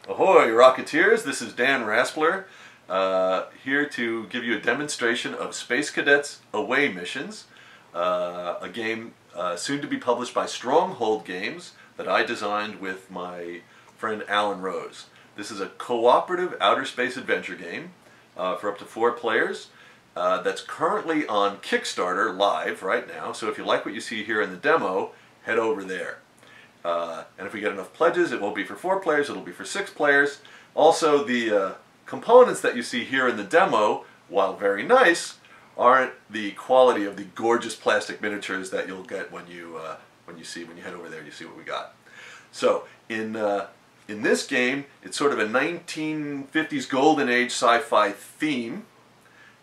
Ahoy, Rocketeers! This is Dan Raspler, here to give you a demonstration of Space Cadets Away Missions, a game soon to be published by Stronghold Games that I designed with my friend Alan Rose. This is a cooperative outer space adventure game for up to 4 players that's currently on Kickstarter live right now, so if you like what you see here in the demo, head over there. And if we get enough pledges, it won't be for 4 players, it'll be for 6 players. Also, the components that you see here in the demo, while very nice, aren't the quality of the gorgeous plastic miniatures that you'll get when you head over there. You see what we got. So in this game, it's sort of a 1950s golden age sci-fi theme,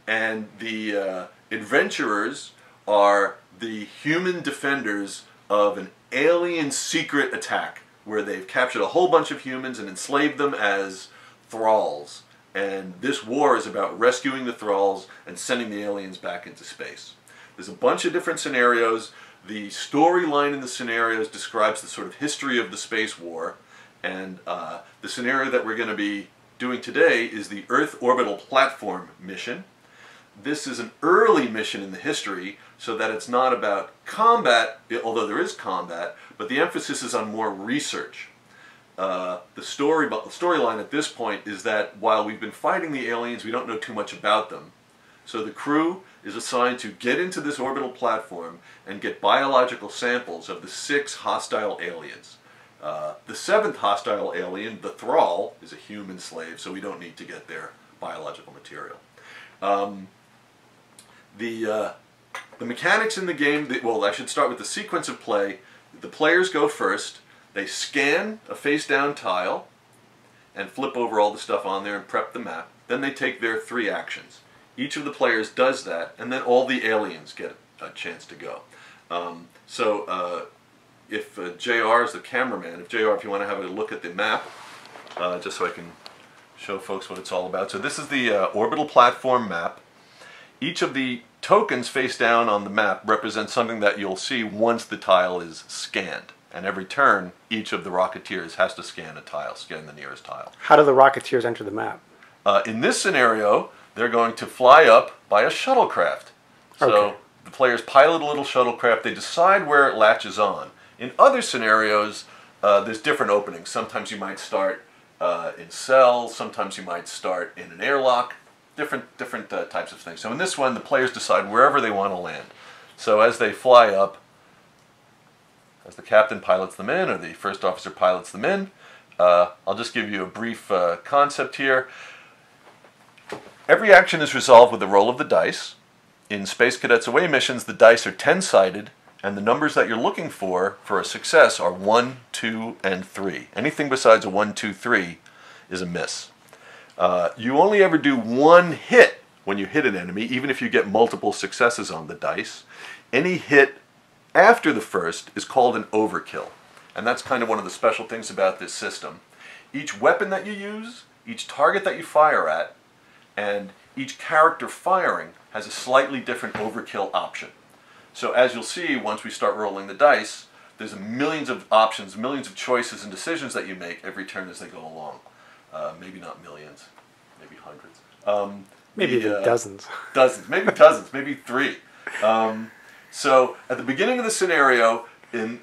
and the adventurers are the human defenders of an alien secret attack where they've captured a whole bunch of humans and enslaved them as thralls. And this war is about rescuing the thralls and sending the aliens back into space. There's a bunch of different scenarios. The storyline in the scenarios describes the sort of history of the space war. And the scenario that we're going to be doing today is the Earth Orbital Platform mission. This is an early mission in the history, so that it's not about combat, although there is combat, but the emphasis is on more research. The storyline at this point is that while we've been fighting the aliens, we don't know too much about them. So the crew is assigned to get into this orbital platform and get biological samples of the 6 hostile aliens. The 7th hostile alien, the Thrall, is a human slave, so we don't need to get their biological material. The mechanics in the game, well, I should start with the sequence of play. The players go first. They scan a face-down tile and flip over all the stuff on there and prep the map. Then they take their 3 actions. Each of the players does that, and then all the aliens get a chance to go. If JR is the cameraman, if you want to have a look at the map, just so I can show folks what it's all about. So this is the orbital platform map. Each of the tokens face down on the map represents something that you'll see once the tile is scanned. And every turn, each of the Rocketeers has to scan a tile, scan the nearest tile. How do the Rocketeers enter the map? In this scenario, they're going to fly up by a shuttlecraft. So okay. The players pilot a little shuttlecraft, they decide where it latches on. In other scenarios, there's different openings. Sometimes you might start in cells, sometimes you might start in an airlock. Different types of things. So in this one, the players decide wherever they want to land. So as they fly up, as the captain pilots them in, or the first officer pilots them in, I'll just give you a brief concept here. Every action is resolved with a roll of the dice. In Space Cadets Away missions, the dice are 10-sided, and the numbers that you're looking for a success are 1, 2, and 3. Anything besides a 1, 2, 3 is a miss. You only ever do 1 hit when you hit an enemy, even if you get multiple successes on the dice. Any hit after the first is called an overkill. And that's kind of one of the special things about this system. Each weapon that you use, each target that you fire at, and each character firing has a slightly different overkill option. So as you'll see, once we start rolling the dice, there's millions of options, millions of choices and decisions that you make every turn as they go along. Maybe not millions, maybe hundreds. Maybe even dozens. Dozens, maybe 3. So at the beginning of the scenario, in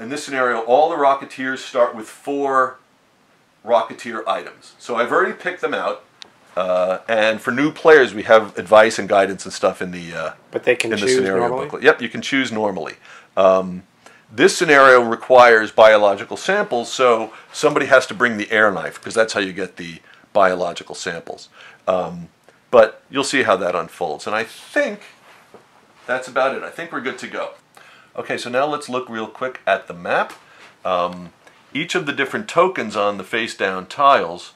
this scenario, all the Rocketeers start with 4 Rocketeer items. So I've already picked them out, and for new players, we have advice and guidance and stuff in the but they can choose scenario normally? booklet. Yep, you can choose normally. This scenario requires biological samples, so somebody has to bring the air knife, because that's how you get the biological samples. But you'll see how that unfolds. And I think that's about it. I think we're good to go. Okay, so now let's look real quick at the map. Each of the different tokens on the face-down tiles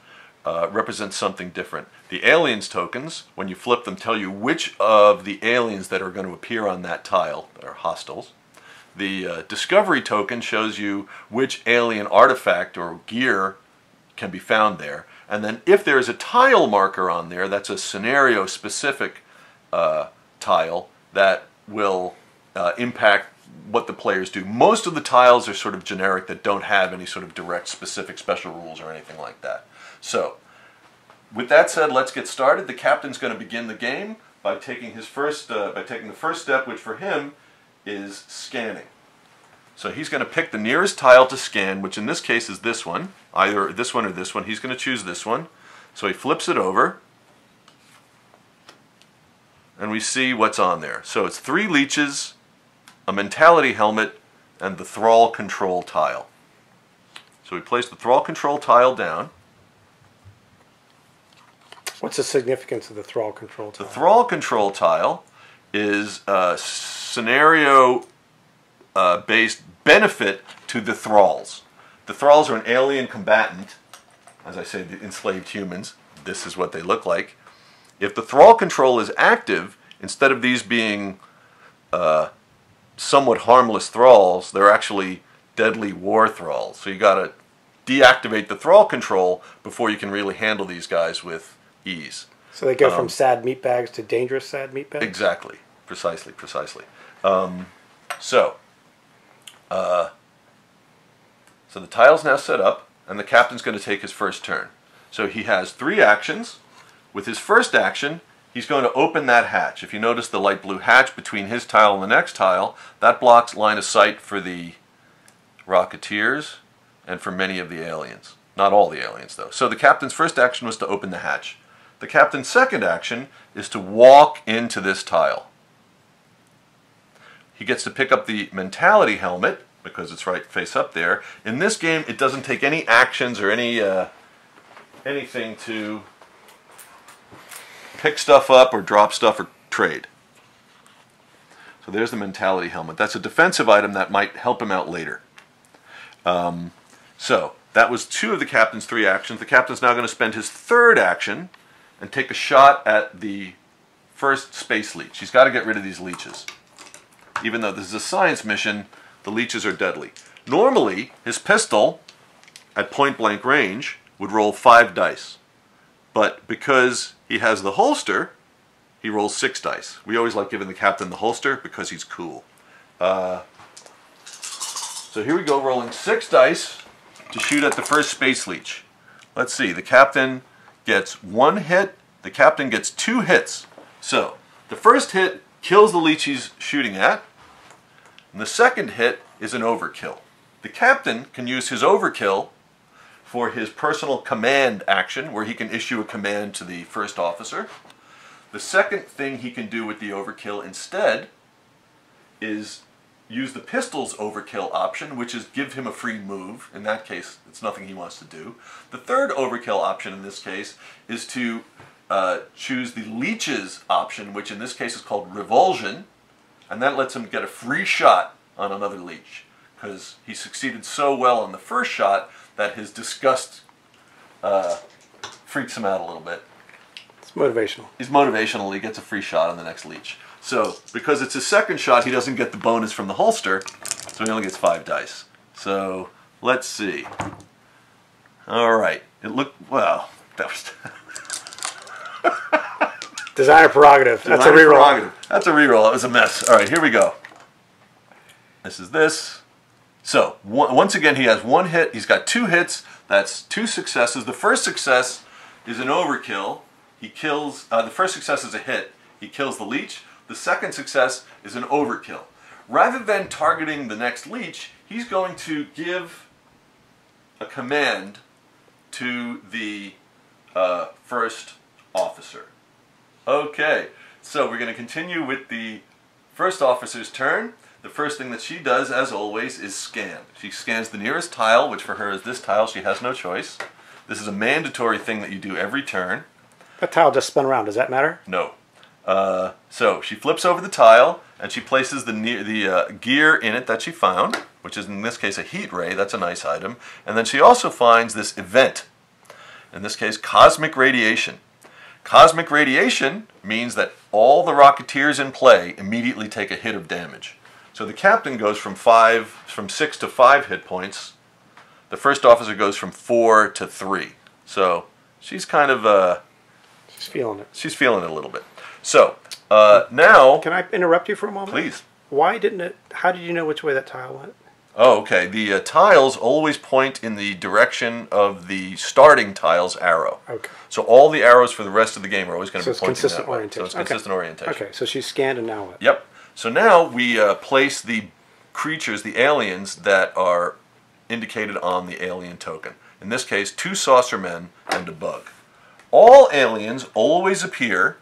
represents something different. The aliens tokens, when you flip them, tell you which of the aliens that are going to appear on that tile that are hostiles. The discovery token shows you which alien artifact or gear can be found there. And then if there's a tile marker on there, that's a scenario-specific tile that will impact what the players do. Most of the tiles are sort of generic that don't have any sort of direct specific special rules or anything like that. So, with that said, let's get started. The captain's going to begin the game by taking the first step, which for him is scanning. So he's going to pick the nearest tile to scan, which in this case is this one, either this one or this one. He's going to choose this one. So he flips it over, and we see what's on there. So it's 3 leeches, a mentality helmet, and the thrall control tile. So we place the thrall control tile down. What's the significance of the thrall control tile? The thrall control tile is a scenario based benefit to the thralls. The thralls are an alien combatant, as I say, the enslaved humans. This is what they look like. If the thrall control is active, instead of these being somewhat harmless thralls, they're actually deadly war thralls. So you got to deactivate the thrall control before you can really handle these guys with ease. So they go from sad meatbags to dangerous sad meatbags? Exactly. Precisely. So the tile's now set up, and the captain's going to take his first turn. So he has 3 actions. With his first action, he's going to open that hatch. If you notice the light blue hatch between his tile and the next tile, that blocks line of sight for the Rocketeers and for many of the aliens. Not all the aliens, though. So the captain's first action was to open the hatch. The captain's second action is to walk into this tile. He gets to pick up the mentality helmet, because it's right face up there. In this game, it doesn't take any actions or anything to pick stuff up or drop stuff or trade. So there's the mentality helmet. That's a defensive item that might help him out later. So that was 2 of the captain's 3 actions. The captain's now going to spend his third action and take a shot at the first space leech. He's got to get rid of these leeches. Even though this is a science mission, the leeches are deadly. Normally, his pistol, at point-blank range, would roll 5 dice. But because he has the holster, he rolls 6 dice. We always like giving the captain the holster because he's cool. So here we go, rolling 6 dice to shoot at the first space leech. Let's see, the captain gets 1 hit, the captain gets 2 hits. So, the first hit kills the leech he's shooting at, and the second hit is an overkill. The captain can use his overkill for his personal command action, where he can issue a command to the first officer. The second thing he can do with the overkill instead is use the pistol's overkill option, which is give him a free move. In that case, it's nothing he wants to do. The third overkill option in this case is to choose the leech's option, which in this case is called revulsion, and that lets him get a free shot on another leech, because he succeeded so well on the first shot that his disgust freaks him out a little bit. It's motivational. He's motivational. He gets a free shot on the next leech. So, because it's his second shot, he doesn't get the bonus from the holster, so he only gets 5 dice. So, let's see. Alright. It looked, well, that was... Designer prerogative. That's a reroll. That's a reroll. That was a mess. Alright, here we go. This is this. So, once again, he has 1 hit. He's got 2 hits. That's 2 successes. The first success is an overkill. He kills, the first success is a hit. He kills the leech. The second success is an overkill. Rather than targeting the next leech, he's going to give a command to the first officer. Okay, so we're going to continue with the first officer's turn. The first thing that she does, as always, is scan. She scans the nearest tile, which for her is this tile. She has no choice. This is a mandatory thing that you do every turn. That tile just spun around. Does that matter? No. So she flips over the tile, and she places the gear in it that she found, which is in this case a heat ray. That's a nice item. And then she also finds this event. In this case, cosmic radiation. Cosmic radiation means that all the Rocketeers in play immediately take a hit of damage. So the captain goes from 6 to 5 hit points. The first officer goes from 4 to 3. So she's kind of she's feeling it. She's feeling it a little bit. So now, can I interrupt you for a moment? Please. why didn't it? How did you know which way that tile went? Oh, okay. The tiles always point in the direction of the starting tile's arrow. Okay. So all the arrows for the rest of the game are always going to be pointing consistent that way. orientation. So it's consistent orientation. Okay, so she's scanned and now what? Yep. So now we place the creatures, the aliens, that are indicated on the alien token. In this case, 2 saucer men and a bug. All aliens always appear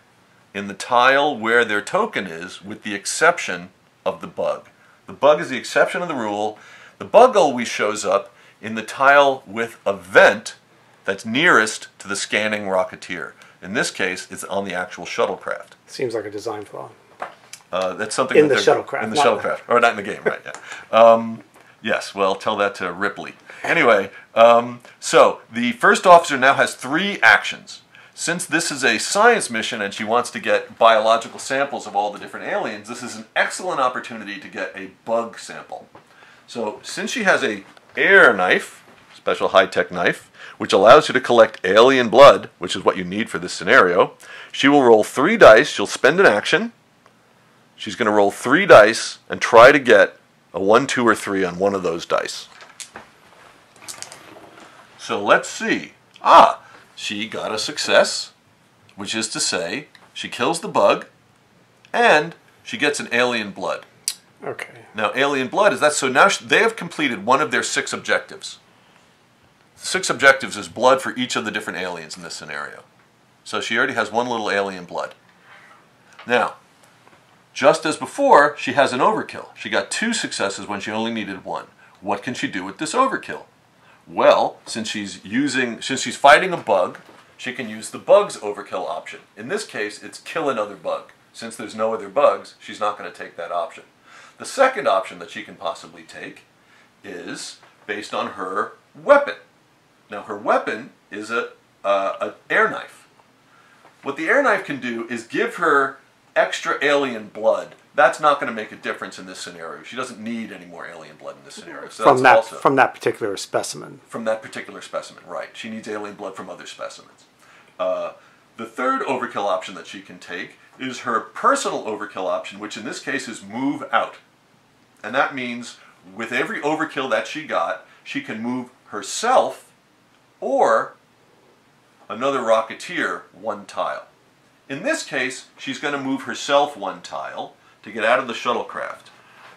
in the tile where their token is, with the exception of the bug. The bug is the exception of the rule. The bug always shows up in the tile with a vent that's nearest to the scanning Rocketeer. In this case, it's on the actual shuttlecraft. Seems like a design flaw. That's something in the shuttlecraft. In the shuttlecraft, or not in the game, right? Yeah. Yes. Well, tell that to Ripley. Anyway, so the first officer now has 3 actions. Since this is a science mission and she wants to get biological samples of all the different aliens, this is an excellent opportunity to get a bug sample. So since she has a air knife, special high-tech knife, which allows her to collect alien blood, which is what you need for this scenario, she will roll 3 dice. She'll spend an action. She's going to roll 3 dice and try to get a 1, 2, or 3 on one of those dice. So let's see. She got a success, which is to say she kills the bug and she gets an alien blood. Okay. Now, alien blood is that, so now they have completed one of their 6 objectives. 6 objectives is blood for each of the different aliens in this scenario. So she already has 1 little alien blood. Now, just as before, she has an overkill. She got 2 successes when she only needed 1. What can she do with this overkill? Well, since she's fighting a bug, she can use the bug's overkill option. In this case, it's kill another bug. Since there's no other bugs, she's not going to take that option. The second option that she can possibly take is based on her weapon. Now, her weapon is an air knife. What the air knife can do is give her extra alien blood. That's not going to make a difference in this scenario. She doesn't need any more alien blood in this scenario. So from that particular specimen. From that particular specimen, right. She needs alien blood from other specimens. The third overkill option that she can take is her personal overkill option, which in this case is move out. And that means with every overkill that she got, she can move herself or another Rocketeer 1 tile. In this case, she's going to move herself 1 tile to get out of the shuttlecraft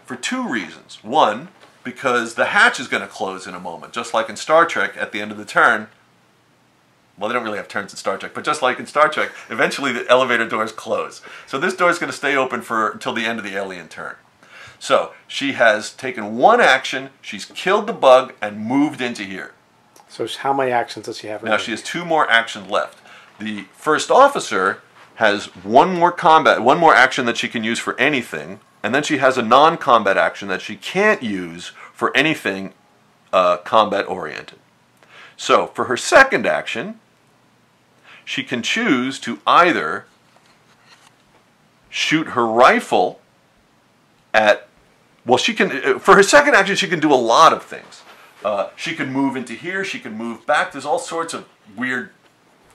for 2 reasons. 1, because the hatch is going to close in a moment, just like in Star Trek at the end of the turn. Well, they don't really have turns in Star Trek, but just like in Star Trek, eventually the elevator doors close. So this door is going to stay open until the end of the alien turn. So she has taken 1 action, she's killed the bug, and moved into here. So how many actions does she have? Now she has 2 more actions left. The first officer has one more action that she can use for anything, and then she has a non-combat action that she can't use for anything combat-oriented. So for her second action, she can choose to either shoot her rifle at, well, she can, for her second action, she can do a lot of things. She can move into here, she can move back, there's all sorts of weird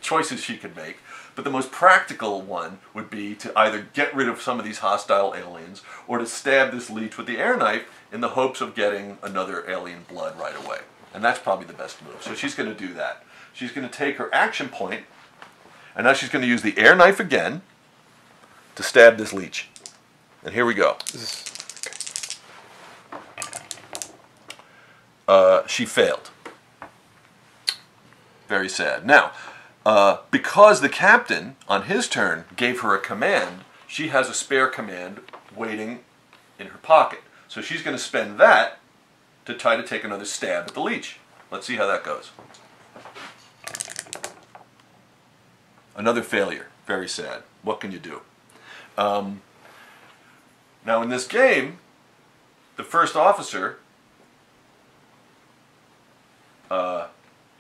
choices she could make. But the most practical one would be to either get rid of some of these hostile aliens or to stab this leech with the air knife in the hopes of getting another alien blood right away. And that's probably the best move. So she's going to do that. She's going to take her action point, and now she's going to use the air knife again to stab this leech. And here we go. She failed. Very sad. Now, because the captain, on his turn, gave her a command, she has a spare command waiting in her pocket. So she's going to spend that to try to take another stab at the leech. Let's see how that goes. Another failure. Very sad. What can you do? Now in this game, the first officer,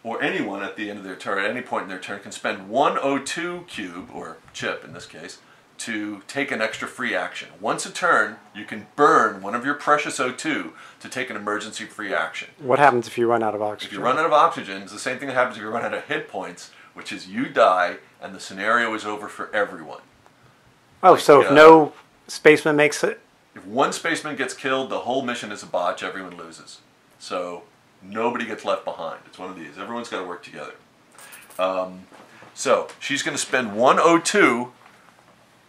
or anyone at the end of their turn, at any point in their turn, can spend 1 O2 cube, or chip in this case, to take an extra free action. Once a turn, you can burn one of your precious O2 to take an emergency free action. What happens if you run out of oxygen? If you run out of oxygen, it's the same thing that happens if you run out of hit points, which is you die and the scenario is over for everyone. Oh, so if no spaceman makes it If one spaceman gets killed, the whole mission is a botch, everyone loses. So nobody gets left behind. It's one of these. Everyone's got to work together. So she's going to spend 102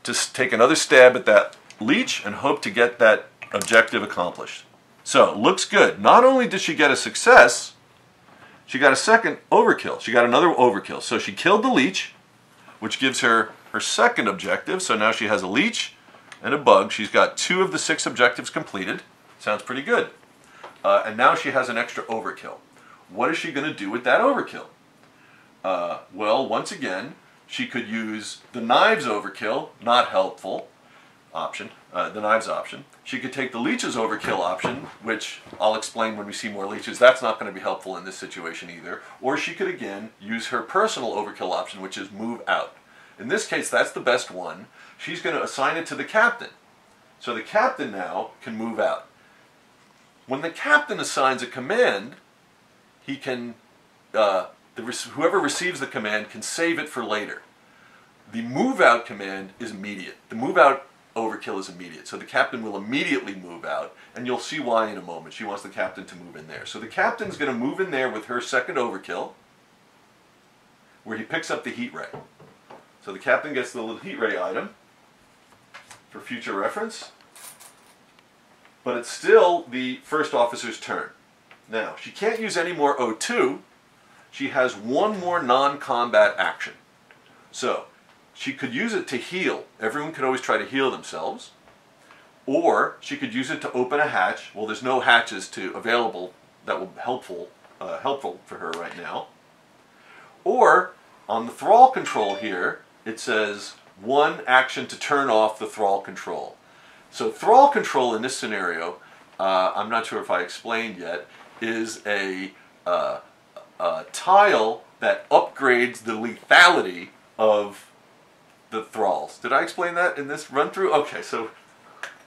to take another stab at that leech and hope to get that objective accomplished. So, looks good. Not only did she get a success, she got a second overkill. She got another overkill. So she killed the leech, which gives her her second objective. So now she has a leech and a bug. She's got 2 of the 6 objectives completed. Sounds pretty good. And now she has an extra overkill. What is she going to do with that overkill? Well, once again, she could use the knives overkill, not helpful option, the knives option. She could take the leech's overkill option, which I'll explain when we see more leeches. That's not going to be helpful in this situation either. Or she could again use her personal overkill option, which is move out. In this case, that's the best one. She's going to assign it to the captain. So the captain now can move out. When the captain assigns a command, he can, whoever receives the command can save it for later. The move out command is immediate. The move out overkill is immediate. So the captain will immediately move out, and you'll see why in a moment. She wants the captain to move in there. So the captain's going to move in there with her second overkill, where he picks up the heat ray. So the captain gets the little heat ray item for future reference, but it's still the first officer's turn. Now, she can't use any more O2. She has one more non-combat action. So, she could use it to heal. Everyone could always try to heal themselves. Or she could use it to open a hatch. Well, there's no hatches available that will be helpful for her right now. Or, on the thrall control here, it says one action to turn off the thrall control. So thrall control in this scenario, I'm not sure if I explained yet, is a tile that upgrades the lethality of the thralls. Did I explain that in this run-through? Okay, so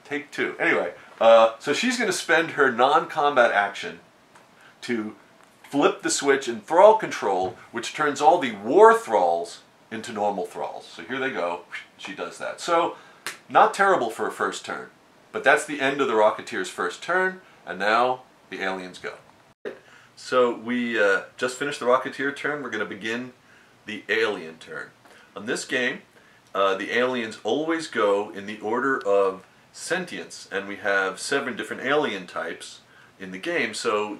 take 2. Anyway, so she's going to spend her non-combat action to flip the switch in thrall control, which turns all the war thralls into normal thralls. So here they go. She does that. So, not terrible for a first turn. But that's the end of the Rocketeer's first turn, and now the aliens go. So we just finished the Rocketeer turn. We're going to begin the alien turn. On this game, the aliens always go in the order of sentience, and we have 7 different alien types in the game. So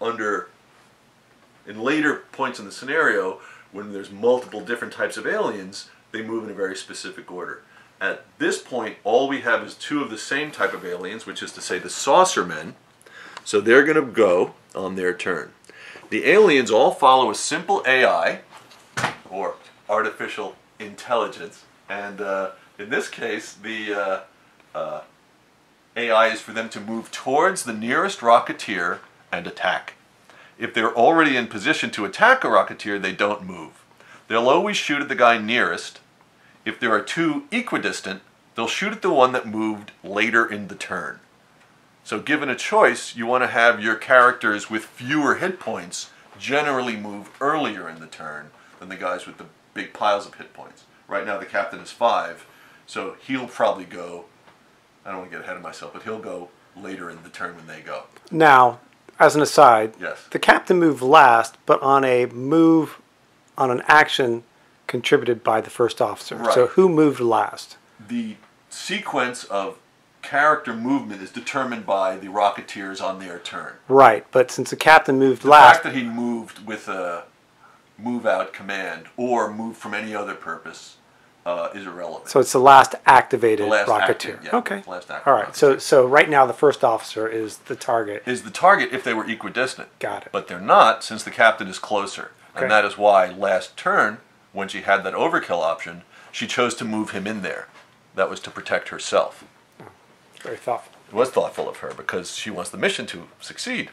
in later points in the scenario, when there's multiple different types of aliens, they move in a very specific order. At this point, all we have is 2 of the same type of aliens, which is to say the saucermen. So they're going to go on their turn. The aliens all follow a simple AI, or artificial intelligence, and in this case, the AI is for them to move towards the nearest Rocketeer and attack. If they're already in position to attack a Rocketeer, they don't move. They'll always shoot at the guy nearest. If there are 2 equidistant, they'll shoot at the one that moved later in the turn. So given a choice, you want to have your characters with fewer hit points generally move earlier in the turn than the guys with the big piles of hit points. Right now the captain is 5, so he'll probably go, I don't want to get ahead of myself, but he'll go later in the turn when they go. Now, as an aside, yes, the captain moved last, but on an action contributed by the first officer. Right. So who moved last? The sequence of character movement is determined by the Rocketeers on their turn. Right, but since the captain moved The last... fact that he moved with a move-out command or moved from any other purpose is irrelevant. So it's the last activated The last Rocketeer. active, yeah, okay. last active all right, Rocketeer. so right now the first officer is the target. Is the target if they were equidistant. Got it. But they're not, since the captain is closer. Okay. And that is why last turn, when she had that overkill option, she chose to move him in there. That was to protect herself. Very thoughtful. It was thoughtful of her because she wants the mission to succeed.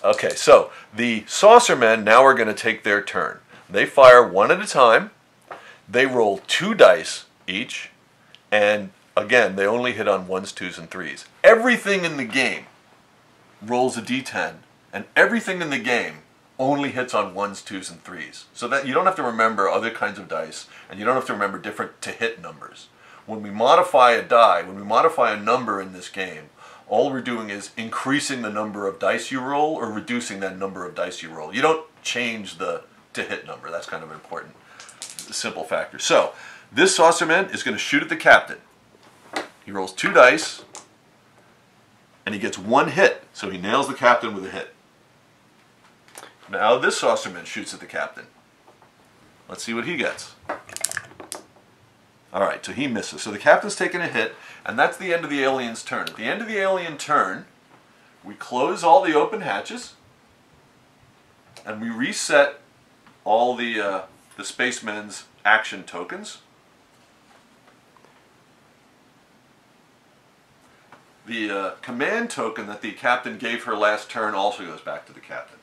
Okay, so the saucermen now are going to take their turn. They fire one at a time. They roll 2 dice each. And again, they only hit on 1s, 2s, and 3s. Everything in the game rolls a d10. And everything in the game only hits on 1s, 2s, and 3s. So that you don't have to remember other kinds of dice. And you don't have to remember different to-hit numbers. when we modify a die, when we modify a number in this game, all we're doing is increasing the number of dice you roll or reducing that number of dice you roll. You don't change the to hit number. That's kind of an important, simple factor. So this saucerman is going to shoot at the captain. He rolls 2 dice, and he gets 1 hit, so he nails the captain with a hit. Now this saucerman shoots at the captain. Let's see what he gets. Alright, so he misses. So the captain's taking a hit, and that's the end of the alien's turn. At the end of the alien turn, we close all the open hatches, and we reset all the spacemen's action tokens. The command token that the captain gave her last turn also goes back to the captain.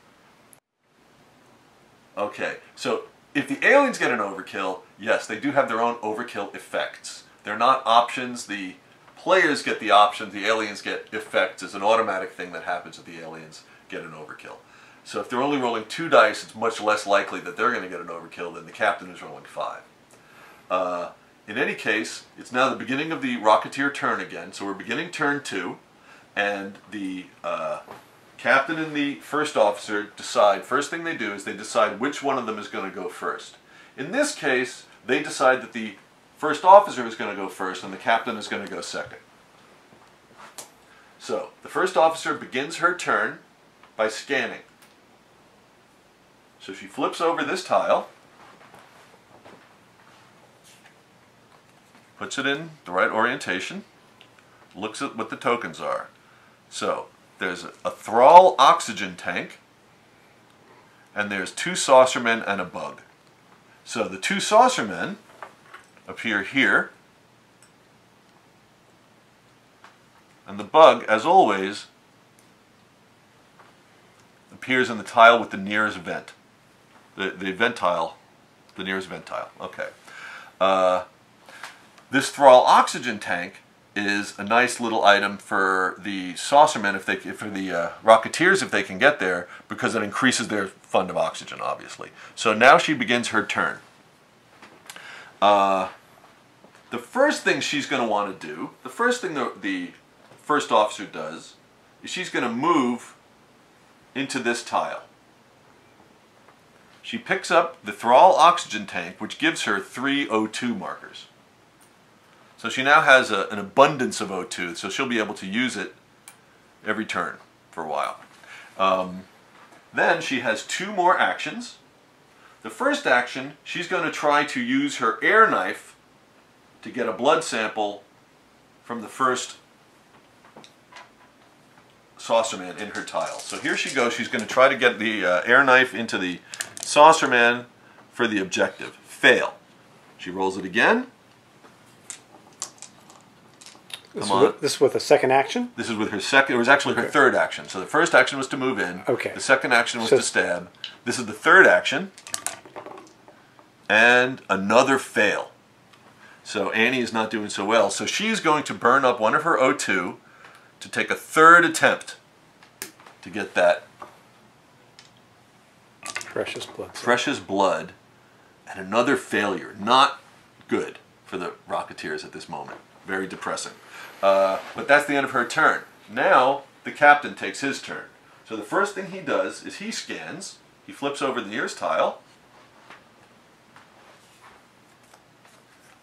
Okay, so if the aliens get an overkill, yes, they do have their own overkill effects. They're not options. The players get the options, the aliens get effects. It's an automatic thing that happens if the aliens get an overkill. So if they're only rolling 2 dice, it's much less likely that they're going to get an overkill than the captain who's rolling 5. In any case, it's now the beginning of the Rocketeer turn again, so we're beginning turn 2, and the captain and the first officer decide, first thing they do is they decide which one of them is going to go first. In this case, they decide that the first officer is going to go first and the captain is going to go second. So, the first officer begins her turn by scanning. So she flips over this tile, puts it in the right orientation, looks at what the tokens are. So there's a Thrall oxygen tank, and there's 2 saucermen and a bug. So the 2 saucermen appear here, and the bug, as always, appears in the tile with the nearest vent. The vent tile, the nearest vent tile. Okay. This Thrall oxygen tank is a nice little item for the saucermen, for the Rocketeers if they can get there, because it increases their fund of oxygen, obviously. So now she begins her turn. The first thing she's going to want to do, the first thing the first officer does, is she's going to move into this tile. She picks up the Thrall oxygen tank, which gives her 3 O2 markers. So she now has an abundance of O2, so she'll be able to use it every turn for a while. Then she has 2 more actions. The first action, she's going to try to use her air knife to get a blood sample from the first saucerman in her tile. So here she goes. She's going to try to get the air knife into the saucerman for the objective. Fail. She rolls it again. This is with a second action? This is with her second. It was actually her third action. So the first action was to move in. Okay. The second action was to stab. This is the third action. And another fail. So Annie is not doing so well. So she's going to burn up one of her O2 to take a third attempt to get that precious blood. Precious blood. And another failure. Not good for the Rocketeers at this moment. Very depressing. But that's the end of her turn. Now the captain takes his turn. So the first thing he does is he scans. He flips over the nearest tile.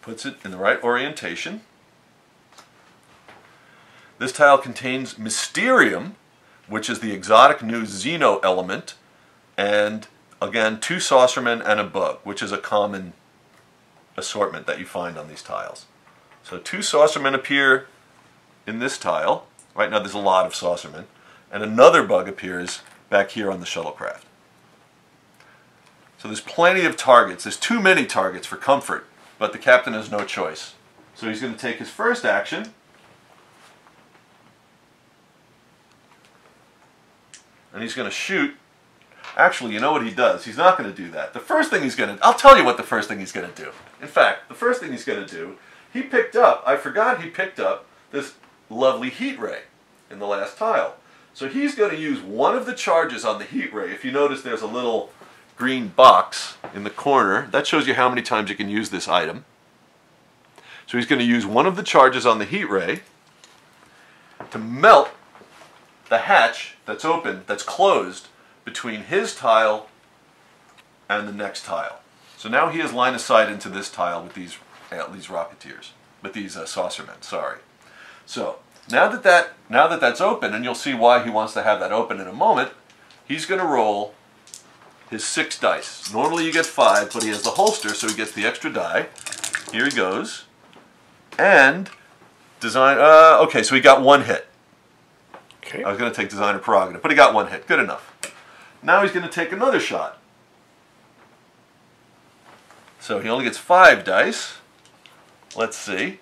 Puts it in the right orientation. This tile contains Mysterium, which is the exotic new Xeno element, and again 2 saucermen and a bug, which is a common assortment that you find on these tiles. So 2 saucermen appear in this tile. Right now there's a lot of saucermen. And another bug appears back here on the shuttlecraft. So there's plenty of targets. There's too many targets for comfort, but the captain has no choice. So he's going to take his first action. And he's going to shoot. Actually, you know what he does? He's not going to do that. The first thing he's going to... I'll tell you what the first thing he's going to do. In fact, the first thing he's going to do, he picked up, I forgot he picked up this lovely heat ray in the last tile. So he's going to use one of the charges on the heat ray. If you notice, there's a little green box in the corner. That shows you how many times you can use this item. So he's going to use one of the charges on the heat ray to melt the hatch that's open, that's closed, between his tile and the next tile. So now he has line of sight into this tile with these Rocketeers, with these Saucermen, sorry. So now that that's open, and you'll see why he wants to have that open in a moment, he's going to roll his 6 dice. Normally you get 5, but he has the holster, so he gets the extra die. Here he goes. And design, okay, so he got 1 hit. Okay. I was going to take designer prerogative, but he got 1 hit. Good enough. Now he's going to take another shot. So he only gets 5 dice. Let's see.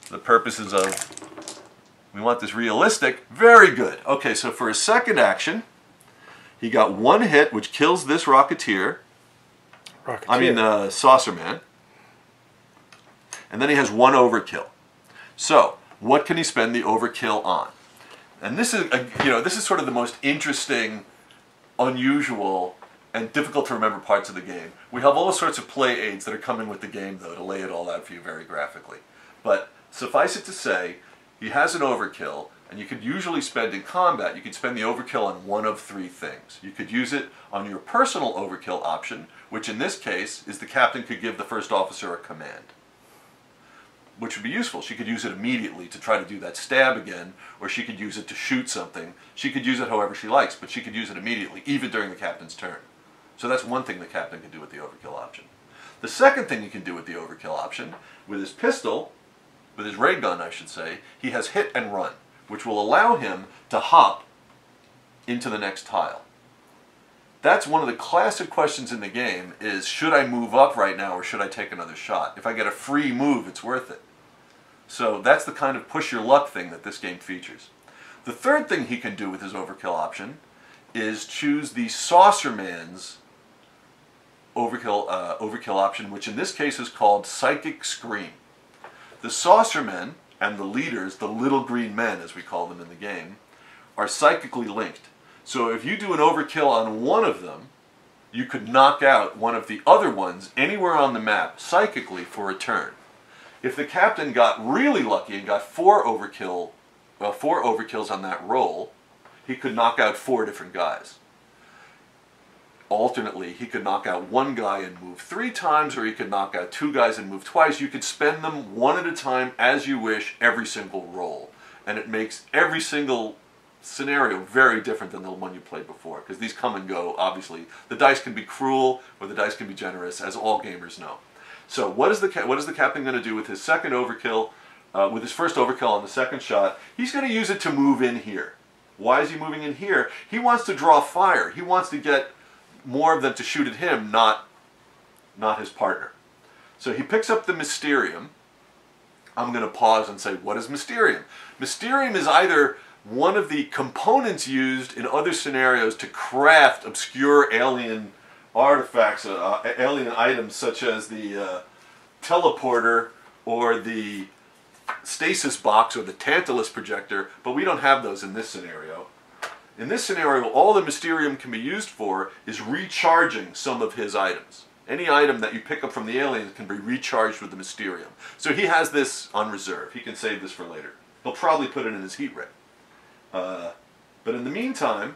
For the purposes of, we want this realistic. Very good. Okay, so for his second action, he got 1 hit, which kills this Rocketeer. Saucerman. And then he has 1 overkill. So, what can he spend the overkill on? And this is, this is sort of the most interesting, unusual, and difficult to remember parts of the game. We have all sorts of play aids that are coming with the game, though, to lay it all out for you very graphically. But suffice it to say, he has an overkill, and you could usually spend in combat, you could spend the overkill on one of 3 things. You could use it on your personal overkill option, which in this case is the captain could give the first officer a command, which would be useful. She could use it immediately to try to do that stab again, or she could use it to shoot something. She could use it however she likes, but she could use it immediately, even during the captain's turn. So that's one thing the captain can do with the overkill option. The second thing he can do with the overkill option, with his pistol, with his ray gun I should say, he has hit and run, which will allow him to hop into the next tile. That's one of the classic questions in the game is, should I move up right now or should I take another shot? If I get a free move, it's worth it. So that's the kind of push your luck thing that this game features. The third thing he can do with his overkill option is choose the Saucerman's overkill option, which in this case is called Psychic Scream. The Saucermen and the leaders, the little green men as we call them in the game, are psychically linked. So if you do an overkill on one of them, you could knock out one of the other ones anywhere on the map psychically for a turn. If the captain got really lucky and got 4 overkills on that roll, he could knock out 4 different guys. Alternately, he could knock out 1 guy and move 3 times, or he could knock out 2 guys and move twice. You could spend them one at a time as you wish every single roll. And it makes every single scenario very different than the one you played before, because these come and go, obviously. The dice can be cruel, or the dice can be generous, as all gamers know. So what is the captain going to do with his second overkill, with his first overkill on the second shot? He's going to use it to move in here. Why is he moving in here? He wants to draw fire. He wants to get more of them to shoot at him, not his partner. So he picks up the Mysterium. I'm going to pause and say, what is Mysterium? Mysterium is either one of the components used in other scenarios to craft obscure alien artifacts, alien items such as the teleporter or the stasis box or the Tantalus projector, but we don't have those in this scenario. In this scenario, all the Mysterium can be used for is recharging some of his items. Any item that you pick up from the aliens can be recharged with the Mysterium. So he has this on reserve. He can save this for later. He'll probably put it in his heat ray. But in the meantime,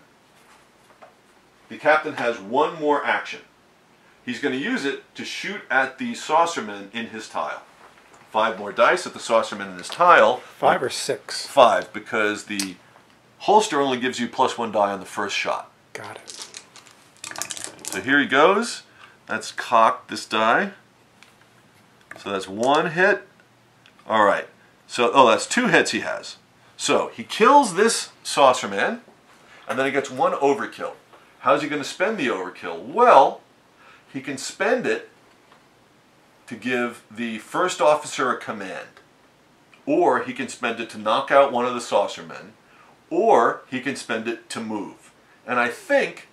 the captain has one more action. He's going to use it to shoot at the Saucermen in his tile. 5 more dice at the Saucermen in his tile. 5 or 6? 5, because the holster only gives you +1 die on the first shot. Got it. So here he goes. Let's cock this die. So that's 1 hit. All right. So, that's 2 hits he has. So he kills this Saucerman, and then he gets 1 overkill. How's he going to spend the overkill? Well, he can spend it to give the first officer a command. Or he can spend it to knock out one of the Saucermen. Or he can spend it to move. And I think,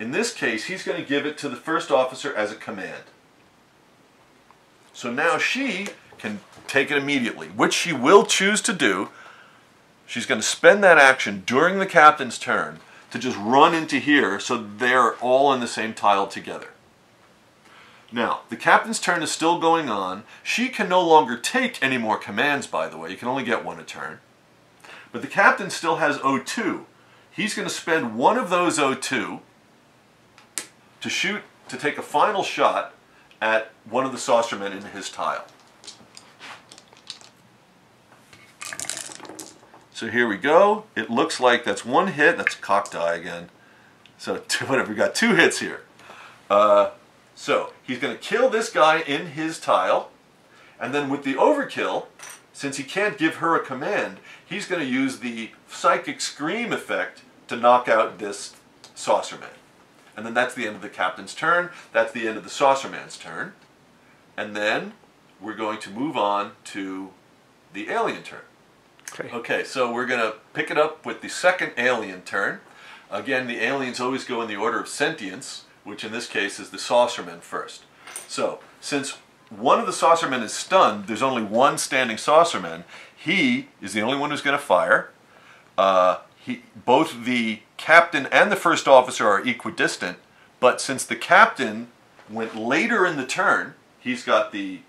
in this case, he's going to give it to the first officer as a command. So now she can take it immediately, which she will choose to do. She's going to spend that action during the captain's turn to just run into here so they're all in the same tile together. Now, the captain's turn is still going on. She can no longer take any more commands, by the way. You can only get one a turn. But the captain still has O2. He's going to spend one of those O2 to shoot, to take a final shot at one of the saucermen in his tile. So here we go. It looks like that's one hit. That's a cock die again. So whatever, we got 2 hits here. So he's going to kill this guy in his tile, and then with the overkill, since he can't give her a command, he's going to use the psychic scream effect to knock out this saucerman. And then that's the end of the captain's turn. That's the end of the saucerman's turn. And then we're going to move on to the alien turn. Okay, so we're going to pick it up with the second alien turn. Again, the aliens always go in the order of sentience, which in this case is the saucerman first. So, since one of the saucermen is stunned, there's only one standing saucerman. He is the only one who's going to fire. Both the captain and the first officer are equidistant, but since the captain went later in the turn, he's got the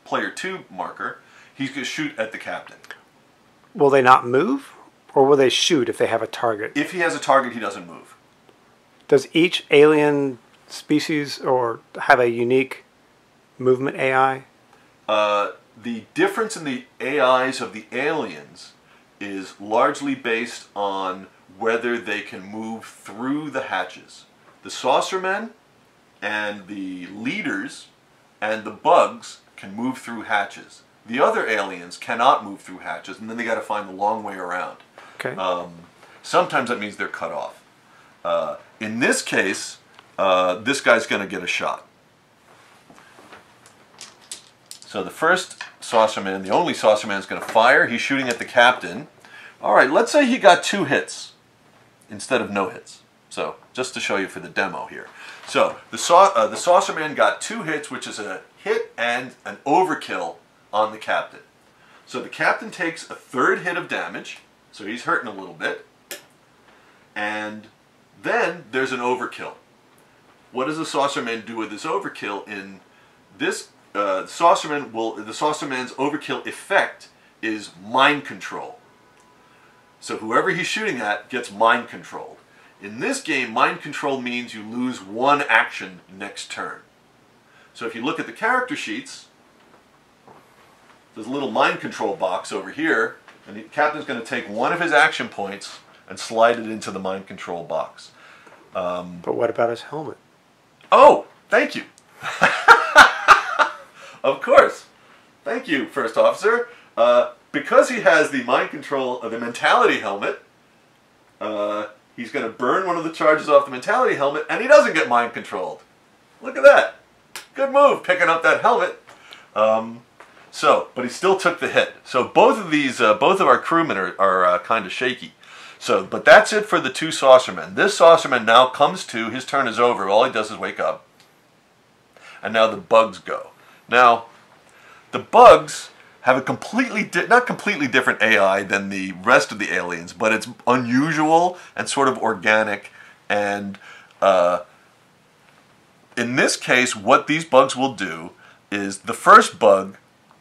player 2 marker, he's going to shoot at the captain. Will they not move, or will they shoot if they have a target? If he has a target, he doesn't move. Does each alien species or have a unique movement AI? The difference in the AIs of the aliens is largely based on whether they can move through the hatches. The saucermen and the leaders and the bugs can move through hatches. The other aliens cannot move through hatches, and then they got to find the long way around. Okay. Sometimes that means they're cut off. In this case, this guy's going to get a shot. So the first saucerman, the only saucerman, is going to fire. He's shooting at the captain. All right, let's say he got 2 hits instead of no hits. So just to show you for the demo here. So the saucerman got 2 hits, which is a hit and an overkill on the captain. So the captain takes a 3rd hit of damage, so he's hurting a little bit. And then there's an overkill. What does the saucerman do with this overkill? In this, the saucerman's overkill effect is mind control. So whoever he's shooting at gets mind controlled. In this game, mind control means you lose 1 action next turn. So if you look at the character sheets, there's a little mind control box over here, and the captain's going to take 1 of his action points and slide it into the mind control box. But what about his helmet? Oh, thank you. Of course. Thank you, First Officer. Because he has the mind control of the mentality helmet, he's going to burn one of the charges off the mentality helmet, and he doesn't get mind controlled. Look at that. Good move, picking up that helmet. But he still took the hit. So both of these, both of our crewmen are kind of shaky. But that's it for the 2 saucermen. This saucerman now comes to, his turn is over. All he does is wake up. And now the bugs go. Now, the bugs have a not completely different AI than the rest of the aliens, but it's unusual and sort of organic. And in this case, what these bugs will do is the first bug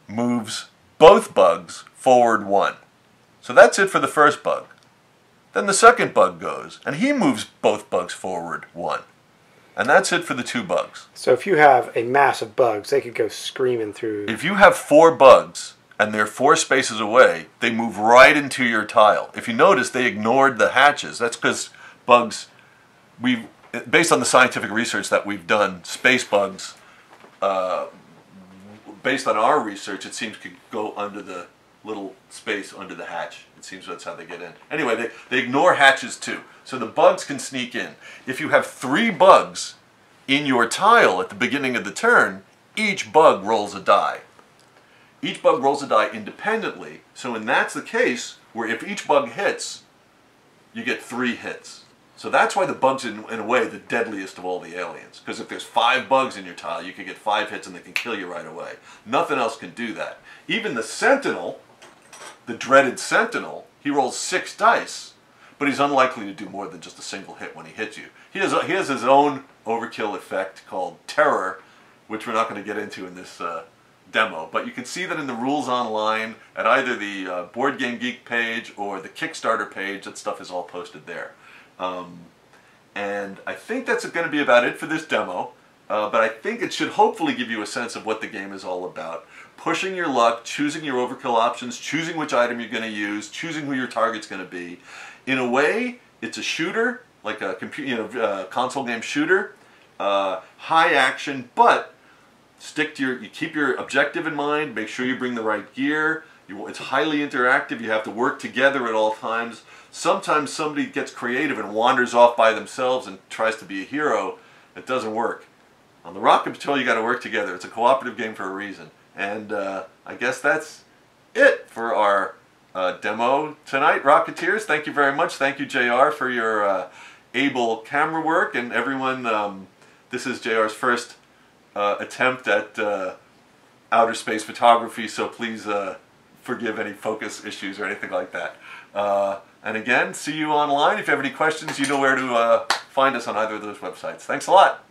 moves both bugs forward 1. So that's it for the first bug. Then the second bug goes, and he moves both bugs forward 1. And that's it for the 2 bugs. So if you have a mass of bugs, they could go screaming through. If you have 4 bugs, and they're 4 spaces away, they move right into your tile. If you notice, they ignored the hatches. That's because bugs, based on the scientific research that we've done, space bugs, based on our research, it seems to go under the little space under the hatch. It seems that's how they get in. Anyway, they ignore hatches too. So the bugs can sneak in. If you have 3 bugs in your tile at the beginning of the turn, each bug rolls a die. Each bug rolls a die independently. So when that's the case, where if each bug hits, you get 3 hits. So that's why the bug's in a way the deadliest of all the aliens. Because if there's 5 bugs in your tile, you can get 5 hits and they can kill you right away. Nothing else can do that. Even the Sentinel, the dreaded Sentinel, he rolls 6 dice, but he's unlikely to do more than just a single hit when he hits you. He has his own overkill effect called Terror, which we're not going to get into in this demo. But you can see that in the rules online at either the Board Game Geek page or the Kickstarter page. That stuff is all posted there. And I think that's going to be about it for this demo. But I think it should hopefully give you a sense of what the game is all about. Pushing your luck, choosing your overkill options, choosing which item you're going to use, choosing who your target's going to be. In a way, it's a shooter, like a console game shooter. High action, but you keep your objective in mind. Make sure you bring the right gear. It's highly interactive. You have to work together at all times. Sometimes somebody gets creative and wanders off by themselves and tries to be a hero. It doesn't work. On the Rocket Patrol, you got to work together. It's a cooperative game for a reason. And I guess that's it for our demo tonight. Rocketeers, thank you very much. Thank you, JR, for your able camera work. And everyone, this is JR's first attempt at outer space photography, so please forgive any focus issues or anything like that. And again, see you online. If you have any questions, you know where to find us on either of those websites. Thanks a lot.